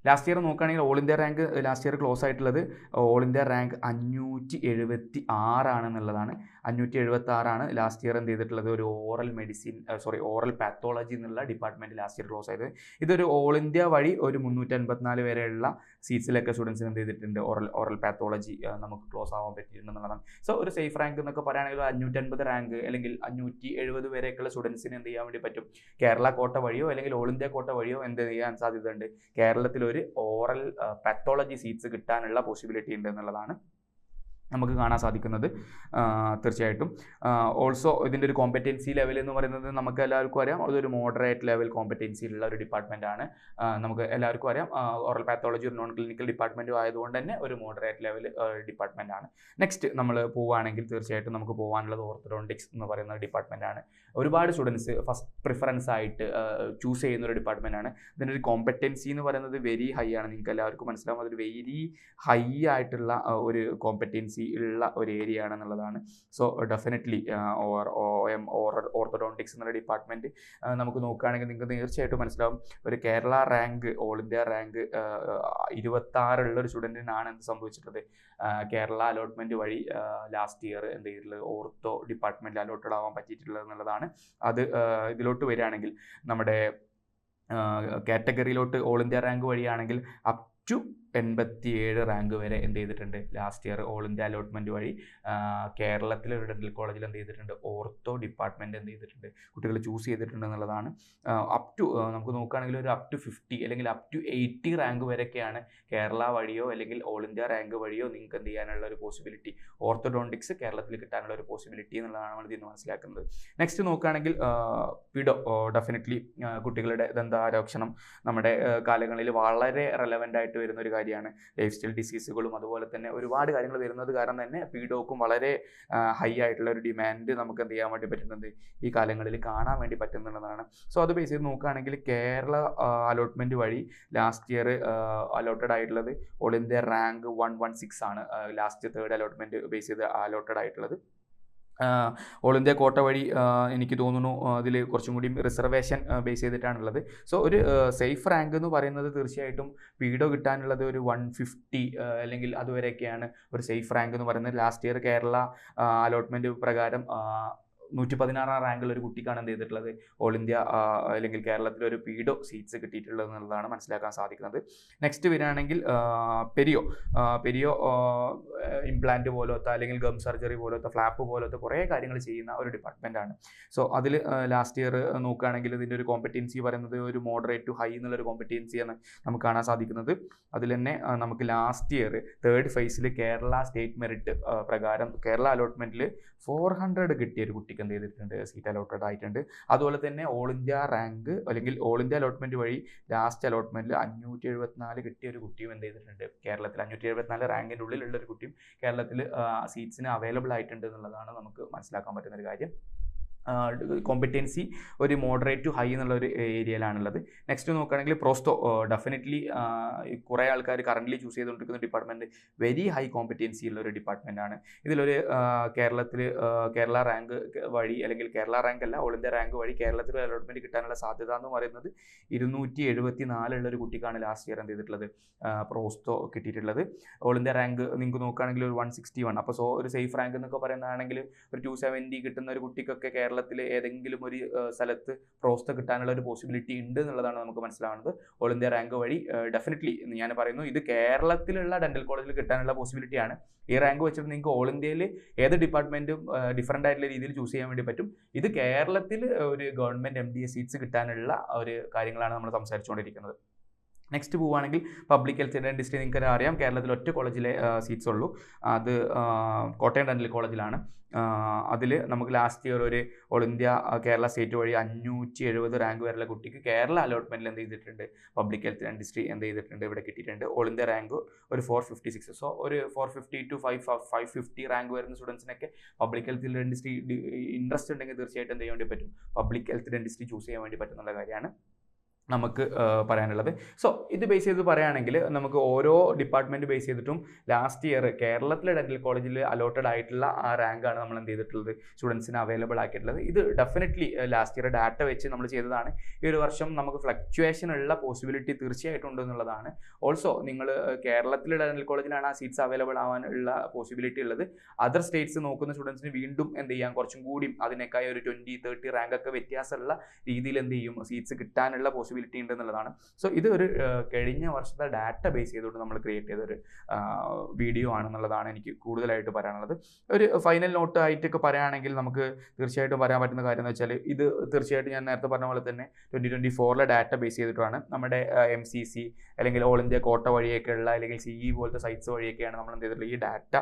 ലാസ്റ്റ് ഇയർ നോക്കുകയാണെങ്കിൽ all India rank last year close ആയിട്ടുള്ളത് ഓൾ ഇന്ത്യ റാങ്ക് 576 ആണെന്നുള്ളതാണ്. 576 ലാസ്റ്റ് ഇയർ എന്ത് ചെയ്തിട്ടുള്ളത്, ഒരു ഓറൽ പാത്തോളജി എന്നുള്ള ഡിപ്പാർട്ട്മെൻറ്റ് ലാസ്റ്റ് ഇയർ ക്ലോസ് ആയത്. ഇതൊരു ഓൾ ഇന്ത്യ വഴി ഒരു 354 വരെയുള്ള സീറ്റ്സിലൊക്കെ സ്റ്റുഡൻസിന് എന്ത് ചെയ്തിട്ടുണ്ട്, ഓറൽ പാത്തോളജി നമുക്ക് ക്ലോസ് ആവാൻ പറ്റിയിട്ടുണ്ടെന്നുള്ളതാണ്. സോ ഒരു സേഫ് റാങ്ക് എന്നൊക്കെ പറയുകയാണെങ്കിൽ 550 റാങ്ക് അല്ലെങ്കിൽ 570 വരെയൊക്കെയുള്ള സ്റ്റുഡൻസിന് എന്ത് ചെയ്യാൻ വേണ്ടി പറ്റും, കേരള കോട്ട വഴിയോ അല്ലെങ്കിൽ ഓൾ ഇന്ത്യ കോട്ട വഴിയോ എന്ത് ചെയ്യാൻ സാധ്യതയുണ്ട്, കേരളത്തിൽ ഒരു ഓറൽ പാത്തോളജി സീറ്റ്സ് കിട്ടാനുള്ള പോസിബിലിറ്റി ഉണ്ട് എന്നുള്ളതാണ് നമുക്ക് കാണാൻ സാധിക്കുന്നത്. തീർച്ചയായിട്ടും ഓൾസോ ഇതിൻ്റെ ഒരു കോമ്പറ്റൻസി ലെവൽ എന്ന് പറയുന്നത് നമുക്ക് എല്ലാവർക്കും അറിയാം, അതൊരു മോഡറേറ്റ് ലെവൽ കോമ്പറ്റൻസി ഉള്ള ഒരു ഡിപ്പാർട്ട്മെൻ്റ് ആണ്. നമുക്ക് എല്ലാവർക്കും അറിയാം ഓറൽ പാത്തോളജി ഒരു നോൺ ക്ലിനിക്കൽ ഡിപ്പാർട്ട്മെൻറ്റും ആയതുകൊണ്ട് തന്നെ ഒരു മോഡറേറ്റ് ലെവൽ ഡിപ്പാർട്ട്മെൻ്റ് ആണ്. നെക്സ്റ്റ് നമ്മൾ പോവുകയാണെങ്കിൽ തീർച്ചയായിട്ടും നമുക്ക് പോകാനുള്ളത് ഓർത്തഡോണ്ടിക്സ് എന്ന് പറയുന്ന ഡിപ്പാർട്ട്മെൻ്റ് ആണ്. ഒരുപാട് സ്റ്റുഡൻസ് ഫസ്റ്റ് പ്രിഫറൻസ് ആയിട്ട് ചൂസ് ചെയ്യുന്ന ഒരു ഡിപ്പാർട്ട്മെൻ്റ് ആണ്. ഇതിൻ്റെ ഒരു കോമ്പറ്റൻസി എന്ന് പറയുന്നത് വെരി ഹൈ ആണ്. നിങ്ങൾക്ക് എല്ലാവർക്കും മനസ്സിലാവും, അതൊരു വെരി ഹൈ ആയിട്ടുള്ള ഒരു കോമ്പറ്റൻസി ഉള്ള ഒരു ഏരിയ ആണെന്നുള്ളതാണ്. സോ ഡെഫിനറ്റ്ലി ഓർത്തഡോണ്ടിക്സ് എന്നുള്ള ഡിപ്പാർട്ട്മെൻറ്റ് നമുക്ക് നോക്കുകയാണെങ്കിൽ നിങ്ങൾക്ക് തീർച്ചയായിട്ടും മനസ്സിലാവും, ഒരു Kerala rank all India rank 26 ഉള്ള ഒരു സ്റ്റുഡൻറ്റിനാണ് എന്ത് സംഭവിച്ചിട്ടുള്ളത്, കേരള അലോട്ട്മെൻറ്റ് വഴി ലാസ്റ്റ് ഇയർ എന്ത് ചെയ്തിട്ടുള്ളത്, ഓർത്തോ ഡിപ്പാർട്ട്മെൻറ്റിൽ അലോട്ടഡ് ആവാൻ പറ്റിയിട്ടുള്ളത് എന്നുള്ളതാണ്. അത് ഇതിലോട്ട് വരികയാണെങ്കിൽ നമ്മുടെ കാറ്റഗറിയിലോട്ട് ഓൾ ഇന്ത്യ റാങ്ക് വഴിയാണെങ്കിൽ അപ് ടു 87 റാങ്ക് വരെ എന്ത് ചെയ്തിട്ടുണ്ട്, last year all India allotment വഴി കേരളത്തിലെ ഒരു ഡെൻ്റൽ കോളേജിൽ എന്ത് ചെയ്തിട്ടുണ്ട്, ഓർത്തോ ഡിപ്പാർട്ട്മെൻറ്റ് എന്ത് ചെയ്തിട്ടുണ്ട്, കുട്ടികൾ ചൂസ് ചെയ്തിട്ടുണ്ട് എന്നുള്ളതാണ്. അപ് ടു നമുക്ക് നോക്കുകയാണെങ്കിൽ ഒരു അപ് ടു 50 അല്ലെങ്കിൽ അപ് ടു 80 റാങ്ക് വരെയൊക്കെയാണ് കേരള വഴിയോ അല്ലെങ്കിൽ ഓൾ ഇന്ത്യ റാങ്ക് വഴിയോ നിങ്ങൾക്ക് എന്ത് ചെയ്യാനുള്ള ഒരു പോസിബിലിറ്റി, ഓർത്തഡോണ്ടിക്സ് കേരളത്തിൽ കിട്ടാനുള്ള ഒരു പോസിബിലിറ്റി എന്നുള്ളതാണ് നമ്മൾ ഇതിന് മനസ്സിലാക്കുന്നത്. നെക്സ്റ്റ് നോക്കുകയാണെങ്കിൽ പിഡോ ഡെഫിനറ്റ്ലി കുട്ടികളുടെ ദന്താരോക്ഷണം നമ്മുടെ കാലങ്ങളിൽ വളരെ റെലവൻ്റ് ആയിട്ട് വരുന്ന ഒരു കാര്യമാണ്. ലൈഫ് സ്റ്റൈൽ ഡിസീസുകളും അതുപോലെ തന്നെ ഒരുപാട് കാര്യങ്ങൾ വരുന്നത് കാരണം തന്നെ പീഡോക്കും വളരെ ഹൈ ആയിട്ടുള്ള ഒരു ഡിമാൻഡ് നമുക്ക് എന്ത് ചെയ്യാൻ വേണ്ടി പറ്റുന്നത്, ഈ കാലങ്ങളിൽ കാണാൻ വേണ്ടി പറ്റുന്നതാണ്. സോ അത് ബേസ് ചെയ്ത് നോക്കുകയാണെങ്കിൽ കേരള അലോട്ട്മെൻറ്റ് വഴി ലാസ്റ്റ് ഇയർ അലോട്ടഡ് ആയിട്ടുള്ളത് ഓൾ ഇന്ത്യ റാങ്ക് 116 ആണ്. ലാസ്റ്റ് തേർഡ് അലോട്ട്മെൻറ്റ് ബേസ് ചെയ്ത് അലോട്ടഡ് ആയിട്ടുള്ളത്. ഓൾ ഇന്ത്യ കോട്ട വഴി എനിക്ക് തോന്നുന്നു അതിൽ കുറച്ചും കൂടി റിസർവേഷൻ ബേസ് ചെയ്തിട്ടാണുള്ളത്. സോ ഒരു സേഫ് റാങ്ക് എന്ന് പറയുന്നത് തീർച്ചയായിട്ടും പീഡോ കിട്ടാനുള്ളത് ഒരു 150 അല്ലെങ്കിൽ അതുവരെയൊക്കെയാണ് ഒരു സേഫ് റാങ്ക് എന്ന് പറയുന്നത്. ലാസ്റ്റ് ഇയർ കേരള അലോട്ട്മെൻറ്റ് പ്രകാരം 116 റാങ്കുള്ള ഒരു കുട്ടിക്കാണ് എന്ത് ചെയ്തിട്ടുള്ളത്, ഓൾ ഇന്ത്യ അല്ലെങ്കിൽ കേരളത്തിൽ ഒരു പീഡോ സീറ്റ്സ് കിട്ടിയിട്ടുള്ളത് എന്നുള്ളതാണ് മനസ്സിലാക്കാൻ സാധിക്കുന്നത്. നെക്സ്റ്റ് വരികയാണെങ്കിൽ പെരിയോ ഇംപ്ലാന്റ് പോലത്തെ അല്ലെങ്കിൽ ഗം സർജറി പോലത്തെ ഫ്ലാപ്പ് പോലത്തെ കുറേ കാര്യങ്ങൾ ചെയ്യുന്ന ഒരു ഡിപ്പാർട്ട്മെൻറ്റാണ്. സോ അതിൽ ലാസ്റ്റ് ഇയർ നോക്കുകയാണെങ്കിൽ ഇതിൻ്റെ ഒരു കോമ്പറ്റൻസി പറയുന്നത് ഒരു മോഡറേറ്റ് ടു ഹൈ എന്നുള്ളൊരു കോമ്പറ്റൻസിയാണ് നമുക്ക് കാണാൻ സാധിക്കുന്നത്. അതിൽ തന്നെ നമുക്ക് ലാസ്റ്റ് ഇയർ തേർഡ് ഫേസിൽ കേരള സ്റ്റേറ്റ് മെറിറ്റ് പ്രകാരം കേരള അലോട്ട്മെൻറ്റിൽ 400 കിട്ടിയ ഒരു കുട്ടിക്ക് എന്ത് ചെയ്തിട്ടുണ്ട്, സീറ്റ് അലോട്ടഡ് ആയിട്ടുണ്ട്. അതുപോലെ തന്നെ ഓൾ ഇന്ത്യ റാങ്ക് അല്ലെങ്കിൽ ഓൾ ഇന്ത്യ അലോട്ട്മെൻറ്റ് വഴി ലാസ്റ്റ് അലോട്ട്മെൻറ്റിൽ 574 കിട്ടിയ ഒരു കുട്ടിയും എന്ത് ചെയ്തിട്ടുണ്ട്, കേരളത്തിൽ 574 റാങ്കിൻ്റെ ഉള്ളിലുള്ള ഒരു കുട്ടിയും കേരളത്തിൽ സീറ്റ്സിന് അവൈലബിൾ ആയിട്ടുണ്ട് എന്നുള്ളതാണ് നമുക്ക് മനസ്സിലാക്കാൻ പറ്റുന്ന ഒരു കാര്യം. കോമ്പറ്റൻസി ഒരു മോഡറേറ്റ് ടു ഹൈ എന്നുള്ള ഒരു ഏരിയയിലാണുള്ളത്. നെക്സ്റ്റ് നോക്കുകയാണെങ്കിൽ പ്രോസ്റ്റോ, ഡെഫിനറ്റ്ലി കുറേ ആൾക്കാർ കറൻ്റ്ലി ചൂസ് ചെയ്തുകൊണ്ടിരിക്കുന്ന ഡിപ്പാർട്ട്മെൻറ്റ് വെരി ഹൈ കോമ്പറ്റൻസി ഉള്ള ഒരു ഡിപ്പാർട്ട്മെൻറ്റാണ്. ഇതിലൊരു കേരളത്തിൽ കേരള റാങ്ക് വഴി, അല്ലെങ്കിൽ കേരള റാങ്ക് അല്ല, ഓൾ ഇന്ത്യ റാങ്ക് വഴി കേരളത്തിൽ അലോട്ട്മെൻറ്റ് കിട്ടാനുള്ള സാധ്യത എന്ന് പറയുന്നത് 274 ഉള്ള ഒരു കുട്ടിക്കാണ് ലാസ്റ്റ് ഇയർ എന്ത് ചെയ്തിട്ടുള്ളത് പ്രോസ്റ്റോ കിട്ടിയിട്ടുള്ളത്. ഓൾ ഇന്ത്യ റാങ്ക് നിങ്ങൾക്ക് നോക്കുകയാണെങ്കിൽ ഒരു 161. അപ്പോൾ ഒരു സേഫ് റാങ്ക് എന്നൊക്കെ പറയുന്നതാണെങ്കിൽ ഒരു 270 കിട്ടുന്ന ഒരു കുട്ടിക്കൊക്കെ കേരളത്തിൽ ഏതെങ്കിലും ഒരു സ്ഥലത്ത് പ്രോസ്റ്റോ കിട്ടാനുള്ള ഒരു പോസിബിലിറ്റി ഉണ്ട് എന്നുള്ളതാണ് നമുക്ക് മനസ്സിലാവുന്നത്. ഓൾ ഇന്ത്യ റാങ്ക് വഴി ഡെഫിനറ്റ്ലി ഞാൻ പറയുന്നു, ഇത് കേരളത്തിലുള്ള ഡെന്റൽ കോളേജിൽ കിട്ടാനുള്ള പോസിബിലിറ്റിയാണ്. ഈ റാങ്ക് വെച്ചിട്ട് നിങ്ങൾക്ക് ഓൾ ഇന്ത്യയിൽ ഏത് ഡിപ്പാർട്ട്മെൻറ്റും ഡിഫറൻ്റ് ആയിട്ടുള്ള രീതിയിൽ ചൂസ് ചെയ്യാൻ വേണ്ടി പറ്റും. ഇത് കേരളത്തിൽ ഒരു ഗവൺമെൻറ് MDA സീറ്റ്സ് കിട്ടാനുള്ള ഒരു കാര്യങ്ങളാണ് നമ്മൾ സംസാരിച്ചുകൊണ്ടിരിക്കുന്നത്. നെക്സ്റ്റ് പോവുകയാണെങ്കിൽ പബ്ലിക് ഹെൽത്ത് ഡെന്റിസ്ട്രി, നിങ്ങൾക്ക് അറിയാം കേരളത്തിൽ ഒറ്റ കോളേജിലെ സീറ്റ്സ് ഉള്ളൂ, അത് കോട്ടയം ഡെന്റൽ കോളേജിലാണ്. അതിൽ നമുക്ക് ലാസ്റ്റ് ഇയർ ഒരു ഓൾ ഇന്ത്യ കേരള സ്റ്റേറ്റ് വഴി 570 റാങ്ക് വരെയുള്ള കുട്ടിക്ക് കേരള അലോട്ട്മെൻറ്റിൽ എന്ത് ചെയ്തിട്ടുണ്ട് പബ്ലിക് ഹെൽത്ത് ഡെന്റിസ്ട്രി എന്ത് ചെയ്തിട്ടുണ്ട് ഇവിടെ കിട്ടിയിട്ടുണ്ട്. ഓൾ ഇന്ത്യ റാങ്ക് ഒരു 456. സോ ഒരു 450 to 550 റാങ്ക് വരുന്ന സ്റ്റുഡൻസിനൊക്കെ പബ്ലിക് ഹെൽത്ത് ഡെന്റിസ്ട്രി ഇൻട്രസ്റ്റ് ഉണ്ടെങ്കിൽ തീർച്ചയായിട്ടും എന്ത് ചെയ്യാൻ വേണ്ടി പറ്റും, പബ്ലിക് ഹെൽത്ത് ഡെന്റിസ്ട്രി ചൂസ് ചെയ്യാൻ വേണ്ടി പറ്റുന്നുള്ള കാര്യമാണ് നമുക്ക് പറയാനുള്ളത്. സോ ഇത് ബേസ് ചെയ്ത് പറയുകയാണെങ്കിൽ നമുക്ക് ഓരോ ഡിപ്പാർട്ട്മെൻറ്റ് ബേസ് ചെയ്തിട്ടും ലാസ്റ്റ് ഇയർ കേരളത്തിലെ ഡെന്റൽ കോളേജിൽ അലോട്ടഡ് ആയിട്ടുള്ള ആ റാങ്കാണ് നമ്മൾ എന്ത് ചെയ്തിട്ടുള്ളത് സ്റ്റുഡൻസിന് അവൈലബിൾ ആക്കിയിട്ടുള്ളത്. ഇത് ഡെഫിനറ്റ്ലി ലാസ്റ്റ് ഇയർ ഡാറ്റ വെച്ച് നമ്മൾ ചെയ്തതാണ്. ഈ ഒരു വർഷം നമുക്ക് ഫ്ലക്ച്വേഷൻ ഉള്ള പോസിബിലിറ്റി തീർച്ചയായിട്ടും ഉണ്ട് എന്നുള്ളതാണ്. ഓൾസോ നിങ്ങൾ കേരളത്തിലെ ഡെന്റൽ കോളേജിലാണ് ആ സീറ്റ്സ് അവൈലബിൾ ആവാനുള്ള പോസിബിലിറ്റി ഉള്ളത്. അതർ സ്റ്റേറ്റ്സ് നോക്കുന്ന സ്റ്റുഡൻസിന് വീണ്ടും എന്ത് ചെയ്യാം, കുറച്ചും കൂടി അതിനേക്കായി ഒരു 20-30 റാങ്കൊക്കെ വ്യത്യാസമുള്ള രീതിയിൽ എന്ത് ചെയ്യും സീറ്റ്സ് കിട്ടാനുള്ള പോസിബിലിറ്റി ഉണ്ട് എന്നുള്ളതാണ്. സോ ഇത് ഒരു കഴിഞ്ഞ വർഷത്തെ ഡാറ്റ ബേസ് ചെയ്തുകൊണ്ട് നമ്മൾ ക്രിയേറ്റ് ചെയ്തൊരു വീഡിയോ ആണെന്നുള്ളതാണ് എനിക്ക് കൂടുതലായിട്ട് പറയാനുള്ളത്. ഒരു ഫൈനൽ നോട്ട് ആയിട്ടൊക്കെ പറയുകയാണെങ്കിൽ നമുക്ക് തീർച്ചയായിട്ടും പറയാൻ പറ്റുന്ന കാര്യം എന്ന് വെച്ചാൽ, ഇത് തീർച്ചയായിട്ടും ഞാൻ നേരത്തെ പറഞ്ഞ പോലെ തന്നെ 2024 ഡാറ്റ ബേസ് ചെയ്തിട്ടാണ്. നമ്മുടെ MCC അല്ലെങ്കിൽ ഓൾ ഇന്ത്യ കോട്ട വഴിയൊക്കെയുള്ള അല്ലെങ്കിൽ CE പോലത്തെ സൈറ്റ്സ് വഴിയൊക്കെയാണ് നമ്മൾ എന്ത് ചെയ്തിട്ടുള്ളത് ഈ ഡാറ്റ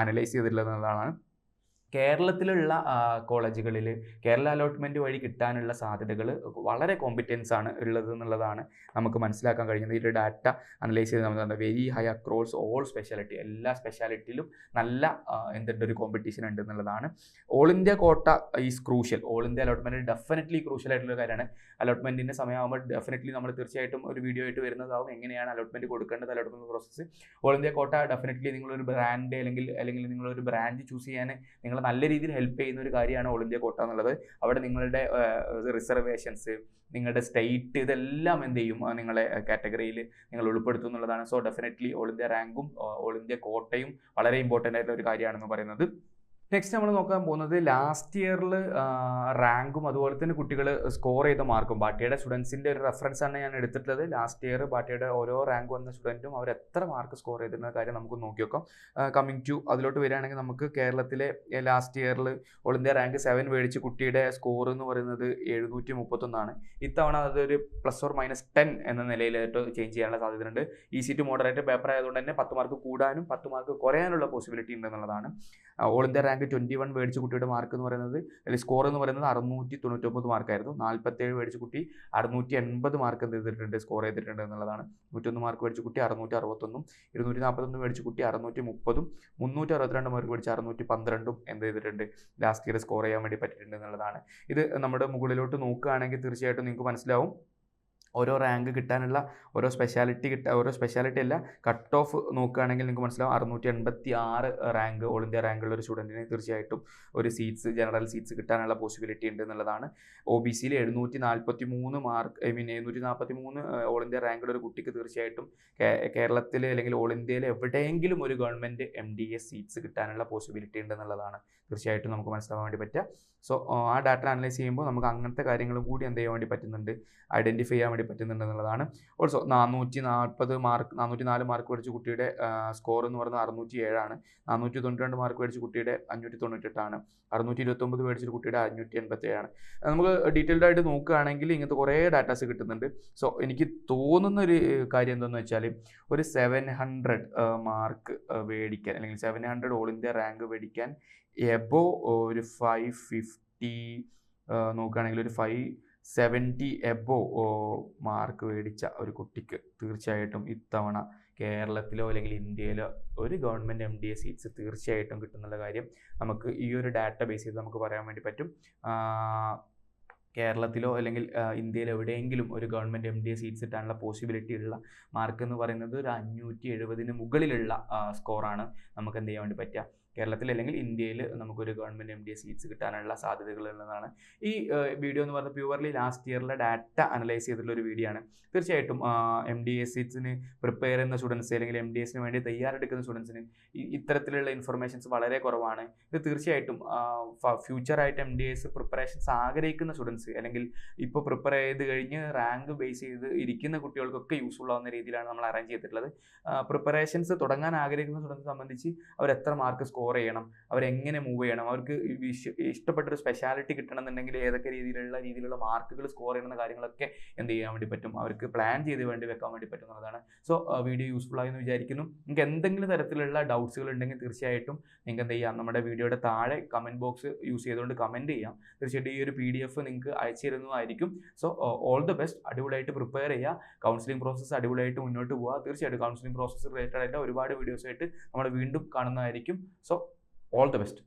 അനലൈസ് ചെയ്തിട്ടുള്ളത് എന്നുള്ളതാണ്. കേരളത്തിലുള്ള കോളേജുകളിൽ കേരള അലോട്ട്മെൻറ്റ് വഴി കിട്ടാനുള്ള സാധ്യതകൾ വളരെ കോമ്പറ്റൻസ് ആണ് ഉള്ളത് എന്നുള്ളതാണ് നമുക്ക് മനസ്സിലാക്കാൻ കഴിയുന്നത്. ഈ ഡാറ്റ അനലൈസ് ചെയ്ത് നമ്മൾ very high across all speciality, എല്ലാ സ്പെഷ്യാലിറ്റിയിലും നല്ല എന്തുണ്ട് ഒരു കോമ്പറ്റീഷൻ ഉണ്ട് എന്നുള്ളതാണ്. ഓൾ ഇന്ത്യ കോട്ട is crucial. All India allotment definitely crucial ആയിട്ടുള്ള കാര്യമാണ്. അലോട്ട്മെൻറ്റിൻ്റെ സമയമാകുമ്പോൾ ഡെഫിനറ്റ്ലി നമ്മൾ തീർച്ചയായിട്ടും ഒരു വീഡിയോ ആയിട്ട് വരുന്നതാവും, എങ്ങനെയാണ് അലോട്ട്മെൻറ്റ് കൊടുക്കേണ്ടത്, അലോട്ട്മെൻറ്റ് പ്രോസസ്സ്. ഓൾ ഇന്ത്യ കോട്ട ഡെഫിനറ്റ്ലി നിങ്ങളൊരു ബ്രാൻഡ് അല്ലെങ്കിൽ നിങ്ങളൊരു ബ്രാൻഡ് ചൂസ് ചെയ്യാൻ നിങ്ങൾ നല്ല രീതിയിൽ ഹെൽപ്പ് ചെയ്യുന്ന ഒരു കാര്യമാണ് ഓൾ ഇന്ത്യ കോട്ട എന്നുള്ളത്. അവിടെ നിങ്ങളുടെ റിസർവേഷൻസ്, നിങ്ങളുടെ സ്റ്റേറ്റ്, ഇതെല്ലാം എന്ത് ചെയ്യും നിങ്ങളെ കാറ്റഗറിയിൽ നിങ്ങൾ ഉൾപ്പെടുത്തും എന്നുള്ളതാണ്. സോ ഡെഫിനറ്റ്ലി ഓൾ ഇന്ത്യ റാങ്കും ഓൾ ഇന്ത്യ കോട്ടയും വളരെ ഇമ്പോർട്ടൻ്റ് ആയിട്ടുള്ള ഒരു കാര്യമാണെന്ന് പറയുന്നത്. നെക്സ്റ്റ് നമ്മൾ നോക്കാൻ പോകുന്നത് ലാസ്റ്റ് ഇയറിൽ റാങ്കും അതുപോലെ തന്നെ കുട്ടികൾ സ്കോർ ചെയ്ത മാർക്കും. ബാട്ടിയുടെ സ്റ്റുഡൻസിൻ്റെ ഒരു റെഫറൻസ് ആണ് ഞാൻ എടുത്തിട്ടുള്ളത്. ലാസ്റ്റ് ഇയർ ബാട്ടിയുടെ ഓരോ റാങ്ക് വന്ന സ്റ്റുഡൻറ്റും അവർ എത്ര മാർക്ക് സ്കോർ ചെയ്തിരുന്ന കാര്യം നമുക്ക് നോക്കി നോക്കാം. കമ്മിങ് ടു അതിലോട്ട് വരികയാണെങ്കിൽ നമുക്ക് കേരളത്തിലെ ലാസ്റ്റ് ഇയറിൽ ഓൾ ഇന്ത്യ റാങ്ക് 7 മേടിച്ച് കുട്ടിയുടെ സ്കോർ എന്ന് പറയുന്നത് 731. ഇത്തവണ അതൊരു +or-10 എന്ന നിലയിലായിട്ട് ചേഞ്ച് ചെയ്യാനുള്ള സാധ്യതയുണ്ട്. ഈസി ടു മോഡറേറ്റ് പേപ്പർ ആയതുകൊണ്ട് തന്നെ 10 മാർക്ക് കൂടാനും 10 മാർക്ക് കുറയാനുള്ള പോസിബിലിറ്റി ഉണ്ടെന്നുള്ളതാണ്. ഓൾ ഇന്ത്യ റാങ്ക് 21 മേടിച്ച കുട്ടിയുടെ മാർക്ക് എന്ന് പറയുന്നത്, അല്ലെങ്കിൽ സ്കോർ എന്ന് പറയുന്നത് 699 മാർക്കായിരുന്നു. 47 മേടിച്ച കുട്ടി 680 മാർക്ക് എന്ത് ചെയ്തിട്ടുണ്ട് സ്കോർ ചെയ്തിട്ടുണ്ട് എന്നുള്ളതാണ്. 101 മാർക്ക് മേടിച്ച കുട്ടി 661, 241 മേടിച്ച കുട്ടി 630, 362 മാർക്ക് മേടിച്ച 612 എന്ത് ചെയ്തിട്ടുണ്ട് ലാസ്റ്റ് ഇയർ സ്കോർ ചെയ്യാൻ വേണ്ടി പറ്റിയിട്ടുണ്ട് എന്നുള്ളതാണ്. ഇത് നമ്മുടെ മുകളിലോട്ട് നോക്കുകയാണെങ്കിൽ തീർച്ചയായിട്ടും നിങ്ങൾക്ക് മനസ്സിലാവും ഓരോ റാങ്ക് കിട്ടാനുള്ള ഓരോ സ്പെഷ്യാലിറ്റി അല്ല, കട്ട് ഓഫ് നോക്കുകയാണെങ്കിൽ നിങ്ങൾക്ക് മനസ്സിലാവും 686 റാങ്ക് ഓൾ ഇന്ത്യ റാങ്കുള്ള ഒരു സ്റ്റുഡൻറ്റിന് തീർച്ചയായിട്ടും ഒരു സീറ്റ്സ്, ജനറൽ സീറ്റ്സ് കിട്ടാനുള്ള പോസിബിലിറ്റി ഉണ്ട് എന്നുള്ളതാണ്. OBCയിൽ 743 മാർക്ക്, 743 ഓൾ ഇന്ത്യ റാങ്കുള്ള ഒരു കുട്ടിക്ക് തീർച്ചയായിട്ടും കേരളത്തിൽ അല്ലെങ്കിൽ ഓൾ ഇന്ത്യയിൽ എവിടെയെങ്കിലും ഒരു ഗവൺമെൻറ് MDA സീറ്റ്സ് കിട്ടാനുള്ള പോസിബിലിറ്റി ഉണ്ട് എന്നുള്ളതാണ് തീർച്ചയായിട്ടും നമുക്ക് മനസ്സിലാക്കാൻ വേണ്ടി പറ്റുക. സോ ആ ഡാറ്റ അനലൈസ് ചെയ്യുമ്പോൾ നമുക്ക് അങ്ങനത്തെ കാര്യങ്ങളും കൂടി എന്ത് ചെയ്യാൻ വേണ്ടി പറ്റുന്നുണ്ട്, ഐഡൻറ്റിഫൈ ചെയ്യാൻ വേണ്ടി പറ്റുന്നുണ്ട് എന്നുള്ളതാണ്. ഓൾസോ 404 മാർക്ക് മേടിച്ച കുട്ടിയുടെ സ്കോർ എന്ന് പറയുന്നത് 607 ആണ്. 492 മാർക്ക് മേടിച്ച കുട്ടിയുടെ 598 ആണ്. 629 മേടിച്ച കുട്ടിയുടെ 587 ആണ്. നമുക്ക് ഡീറ്റെയിൽഡ് ആയിട്ട് നോക്കുകയാണെങ്കിൽ ഇങ്ങനത്തെ കുറേ ഡാറ്റാസ് കിട്ടുന്നുണ്ട്. സോ എനിക്ക് തോന്നുന്നൊരു കാര്യം എന്താണെന്ന് വെച്ചാൽ, ഒരു 700 മാർക്ക് മേടിക്കാൻ, അല്ലെങ്കിൽ 700 ഓൾ ഇന്ത്യ റാങ്ക് മേടിക്കാൻ എബോ ഒരു 550 നോക്കുകയാണെങ്കിൽ ഒരു 570 എബോ മാർക്ക് മേടിച്ച ഒരു കുട്ടിക്ക് തീർച്ചയായിട്ടും ഇത്തവണ കേരളത്തിലോ അല്ലെങ്കിൽ ഇന്ത്യയിലോ ഒരു ഗവൺമെൻറ് MDA സീറ്റ്സ് തീർച്ചയായിട്ടും കിട്ടുന്നുള്ള കാര്യം നമുക്ക് ഈ ഒരു ഡാറ്റ ബേസ് ചെയ്ത് നമുക്ക് പറയാൻ വേണ്ടി പറ്റും. കേരളത്തിലോ അല്ലെങ്കിൽ ഇന്ത്യയിൽ എവിടെയെങ്കിലും ഒരു ഗവൺമെൻറ് MDA സീറ്റ്സ് കിട്ടാനുള്ള പോസിബിലിറ്റി ഉള്ള മാർക്ക് എന്ന് പറയുന്നത് ഒരു 570 മുകളിലുള്ള സ്കോറാണ് നമുക്ക് എന്ത് ചെയ്യാൻ വേണ്ടി പറ്റുക, കേരളത്തിൽ അല്ലെങ്കിൽ ഇന്ത്യയിൽ നമുക്കൊരു ഗവൺമെൻറ് MDA സീറ്റ്സ് കിട്ടാനുള്ള സാധ്യതകളുള്ളതാണ്. ഈ വീഡിയോ എന്ന് പറയുന്നത് പ്യുവർലി ലാസ്റ്റ് ഇയറിലെ ഡാറ്റ അനലൈസ് ചെയ്തിട്ടുള്ള ഒരു വീഡിയോ ആണ്. തീർച്ചയായിട്ടും MDA സീറ്റ്സിന് പ്രിപ്പയർ ചെയ്യുന്ന സ്റ്റുഡൻസ് അല്ലെങ്കിൽ MDAസിന് വേണ്ടി തയ്യാറെടുക്കുന്ന സ്റ്റുഡൻസിന് ഇത്തരത്തിലുള്ള ഇൻഫർമേഷൻസ് വളരെ കുറവാണ്. ഇത് തീർച്ചയായിട്ടും ഫ്യൂച്ചറായിട്ട് MDAs പ്രിപ്പറേഷൻസ് ആഗ്രഹിക്കുന്ന സ്റ്റുഡൻസ് അല്ലെങ്കിൽ ഇപ്പോൾ പ്രിപ്പയർ ചെയ്ത് കഴിഞ്ഞ് റാങ്ക് ബേസ് ചെയ്ത് ഇരിക്കുന്ന കുട്ടികൾക്കൊക്കെ യൂസ്ഫുൾ ആവുന്ന രീതിയിലാണ് നമ്മൾ അറേഞ്ച് ചെയ്തിട്ടുള്ളത്. പ്രിപ്പറേഷൻസ് തുടങ്ങാൻ ആഗ്രഹിക്കുന്ന സ്റ്റുഡൻസിനെ സംബന്ധിച്ച് അവർ എത്ര മാർക്ക് സ്കോർ ചെയ്യണം, അവരെങ്ങനെ മൂവ് ചെയ്യണം, അവർക്ക് ഇഷ്ടപ്പെട്ടൊരു സ്പെഷ്യാലിറ്റി കിട്ടണമെന്നുണ്ടെങ്കിൽ ഏതൊക്കെ രീതിയിലുള്ള മാർക്കുകൾ സ്കോർ ചെയ്യുന്ന കാര്യങ്ങളൊക്കെ എന്ത് ചെയ്യാൻ വേണ്ടി പറ്റും, അവർക്ക് പ്ലാൻ ചെയ്ത് വേണ്ടി വെക്കാൻ വേണ്ടി പറ്റും എന്നുള്ളതാണ്. സോ വീഡിയോ യൂസ്ഫുൾ ആയി എന്ന് വിചാരിക്കുന്നു. നിങ്ങൾക്ക് എന്തെങ്കിലും തരത്തിലുള്ള ഡൗട്ട്സുകൾ ഉണ്ടെങ്കിൽ തീർച്ചയായിട്ടും നിങ്ങൾക്ക് എന്ത് ചെയ്യാം, നമ്മുടെ വീഡിയോയുടെ താഴെ കമൻറ്റ് ബോക്സ് യൂസ് ചെയ്തുകൊണ്ട് കമൻറ്റ് ചെയ്യാം. തീർച്ചയായിട്ടും ഈ ഒരു PDF നിങ്ങൾക്ക് അയച്ചു തരുന്നതായിരിക്കും. So all the best. അടിപൊളിയായിട്ട് പ്രിപ്പയർ ചെയ്യുക. കൗൺസിലിംഗ് പ്രോസസ്സ് അടിപൊളിയായിട്ട് മുന്നോട്ട് പോവുക. തീർച്ചയായിട്ടും കൗൺസിലിംഗ് പ്രോസസ്സ് റിലേറ്റഡ് ആയിട്ട് ഒരുപാട് വീഡിയോസ് ആയിട്ട് നമ്മൾ വീണ്ടും കാണുന്നതായിരിക്കും. So all the best.